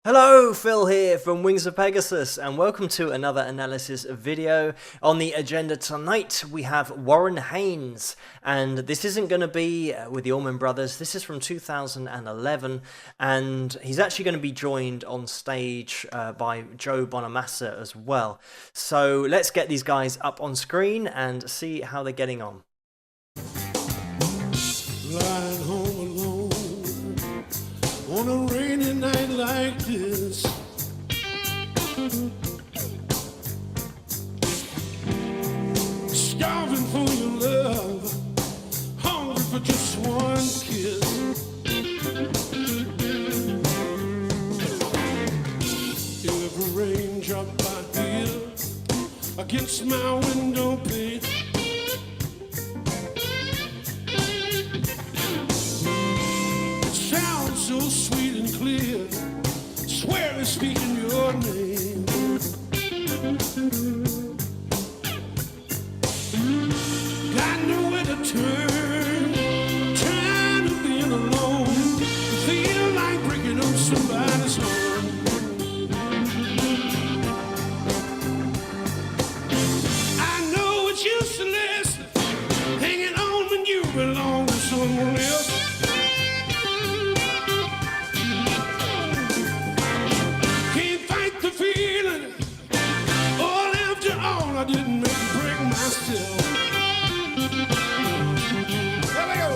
Hello, Phil here from Wings of Pegasus, and welcome to another analysis video. On the agenda tonight, we have Warren Haynes, and this isn't going to be with the Allman Brothers. This is from 2011, and he's actually going to be joined on stage by Joe Bonamassa as well. So let's get these guys up on screen and see how they're getting on. Lying home alone on a rainy night like this, starving for your love, hungry for just one kiss. Every raindrop I hear against my window pane, so sweet and clear, swear it's speaking your name. Got nowhere to turn, tired of being alone, feel like breaking up somebody's home. I know it's useless hanging on when you belong to someone else. I didn't make a break myself. There we go.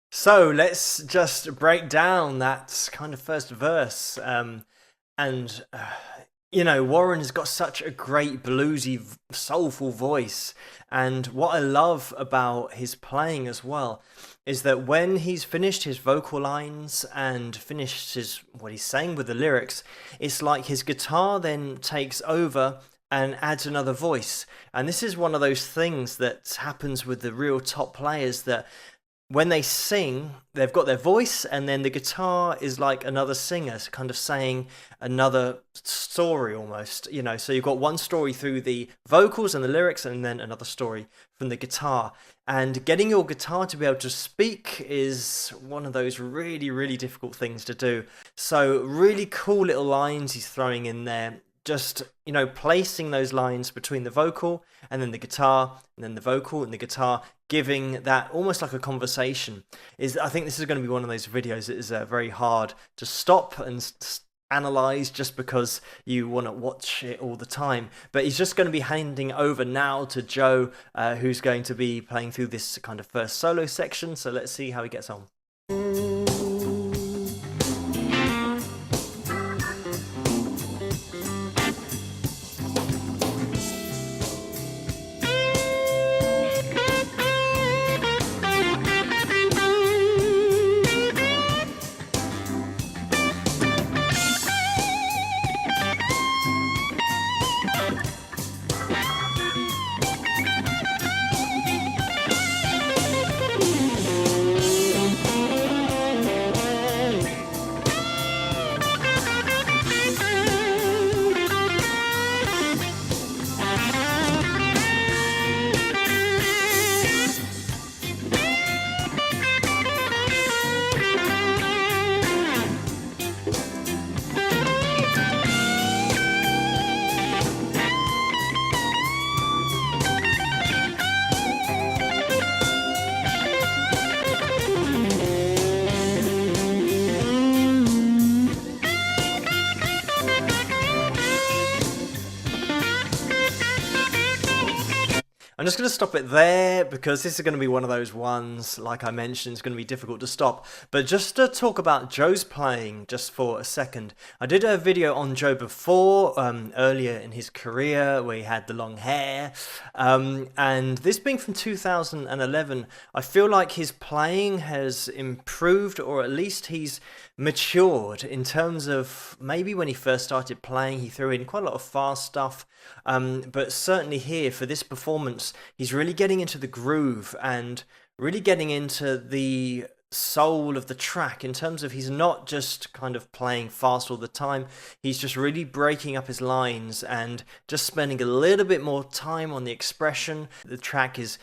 So let's just break down that kind of first verse. You know, Warren has got such a great bluesy, soulful voice. And what I love about his playing as well is that when he's finished his vocal lines and finished what he's saying with the lyrics, it's like his guitar then takes over and adds another voice. And this is one of those things that happens with the real top players, that when they sing, they've got their voice and then the guitar is like another singer, kind of saying another story almost, you know. So you've got one story through the vocals and the lyrics and then another story from the guitar. And getting your guitar to be able to speak is one of those really, really difficult things to do. So really cool little lines he's throwing in there. Just, you know, placing those lines between the vocal and then the guitar and then the vocal and the guitar, giving that almost like a conversation. I think this is going to be one of those videos that is very hard to stop and analyze just because you want to watch it all the time. But he's just going to be handing over now to Joe, who's going to be playing through this kind of first solo section. So let's see how he gets on. I'm just going to stop it there because this is going to be one of those ones, like I mentioned, it's going to be difficult to stop. But just to talk about Joe's playing just for a second, I did a video on Joe before, earlier in his career, where he had the long hair. And this being from 2011, I feel like his playing has improved, or at least he's matured in terms of maybe when he first started playing, he threw in quite a lot of fast stuff. But certainly here for this performance, he's really getting into the groove and really getting into the soul of the track, in terms of he's not just kind of playing fast all the time. He's just really breaking up his lines and just spending a little bit more time on the expression. The track is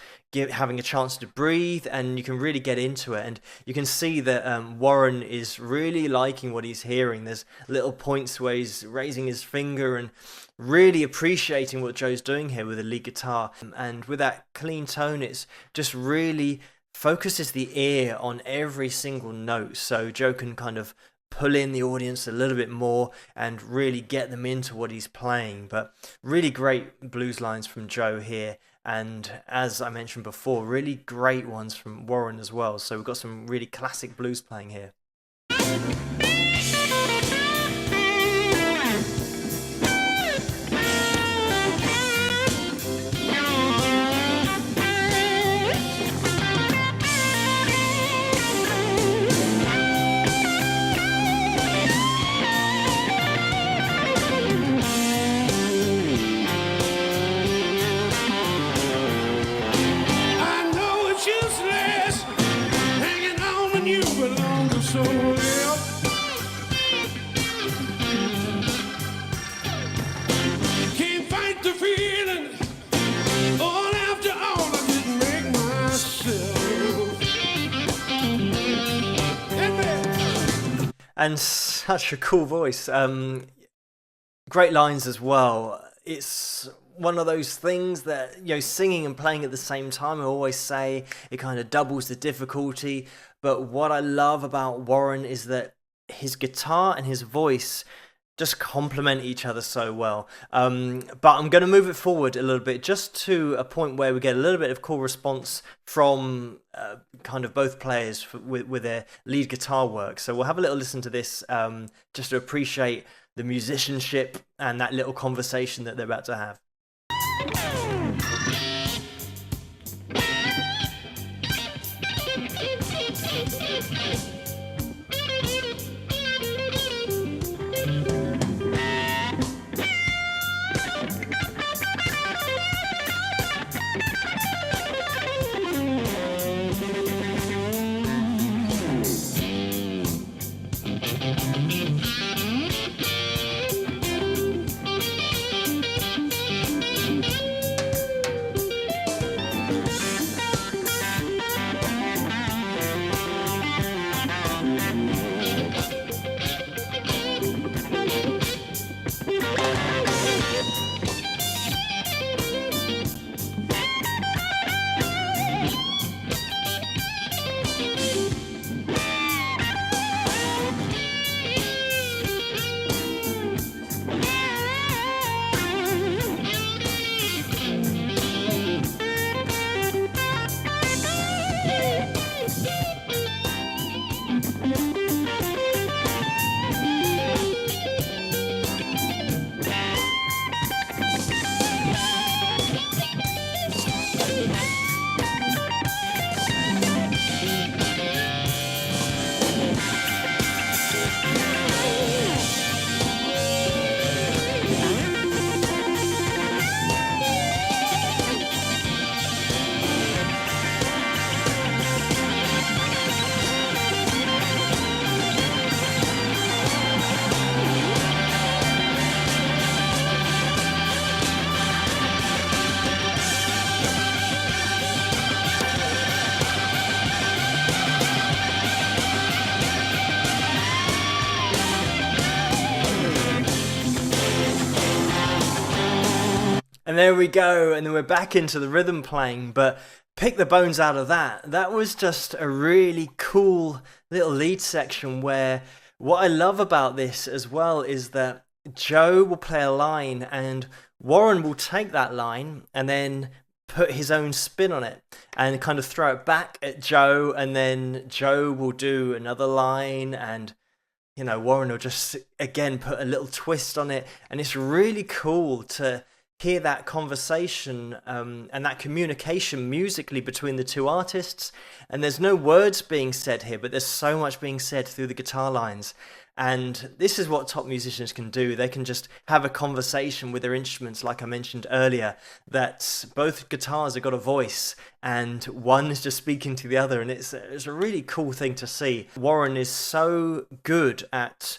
having a chance to breathe, and you can really get into it, and you can see that Warren is really liking what he's hearing. There's little points where he's raising his finger and really appreciating what Joe's doing here with the lead guitar, and with that clean tone, it's just really focuses the ear on every single note, so Joe can kind of pull in the audience a little bit more and really get them into what he's playing. But really great blues lines from Joe here, and as I mentioned before, really great ones from Warren as well. So we've got some really classic blues playing here. And such a cool voice. Great lines as well. It's one of those things that, you know, singing and playing at the same time, I always say it kind of doubles the difficulty. But what I love about Warren is that his guitar and his voice just complement each other so well. But I'm going to move it forward a little bit, just to a point where we get a little bit of cool response from kind of both players with their lead guitar work. So we'll have a little listen to this, just to appreciate the musicianship and that little conversation that they're about to have. And there we go, and then we're back into the rhythm playing, but pick the bones out of that. That was just a really cool little lead section where what I love about this as well is that Joe will play a line and Warren will take that line and then put his own spin on it and kind of throw it back at Joe, and then Joe will do another line and, you know, Warren will just again put a little twist on it, and it's really cool to hear that conversation and that communication musically between the two artists. And there's no words being said here, but there's so much being said through the guitar lines. And this is what top musicians can do. They can just have a conversation with their instruments, like I mentioned earlier, that both guitars have got a voice and one is just speaking to the other. And it's a really cool thing to see. Warren is so good at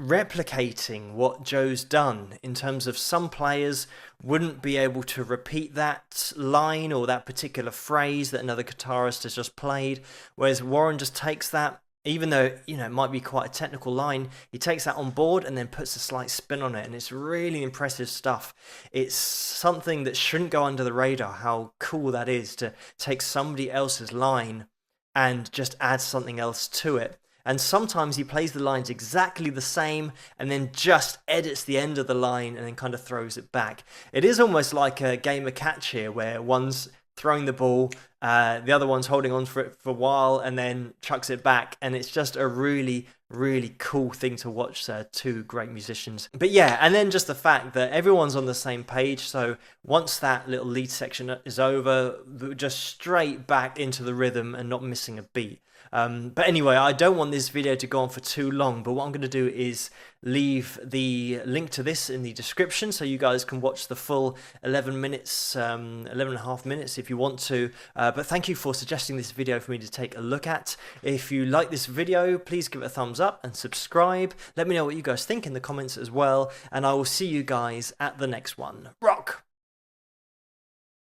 replicating what Joe's done, in terms of some players wouldn't be able to repeat that line or that particular phrase that another guitarist has just played, whereas Warren just takes that, even though, you know, it might be quite a technical line, he takes that on board and then puts a slight spin on it, and it's really impressive stuff. It's something that shouldn't go under the radar, how cool that is to take somebody else's line and just add something else to it. And sometimes he plays the lines exactly the same and then just edits the end of the line and then kind of throws it back. It is almost like a game of catch here, where one's throwing the ball, the other one's holding on for it for a while and then chucks it back, and it's just a really cool thing to watch. Two great musicians. But yeah, and then just the fact that everyone's on the same page, so once that little lead section is over, just straight back into the rhythm and not missing a beat. But anyway, I don't want this video to go on for too long, but what I'm going to do is leave the link to this in the description so you guys can watch the full 11 minutes, 11 and a half minutes if you want to. But thank you for suggesting this video for me to take a look at. If you like this video, please give it a thumbs up and subscribe. Let me know what you guys think in the comments as well, and I will see you guys at the next one. Rock!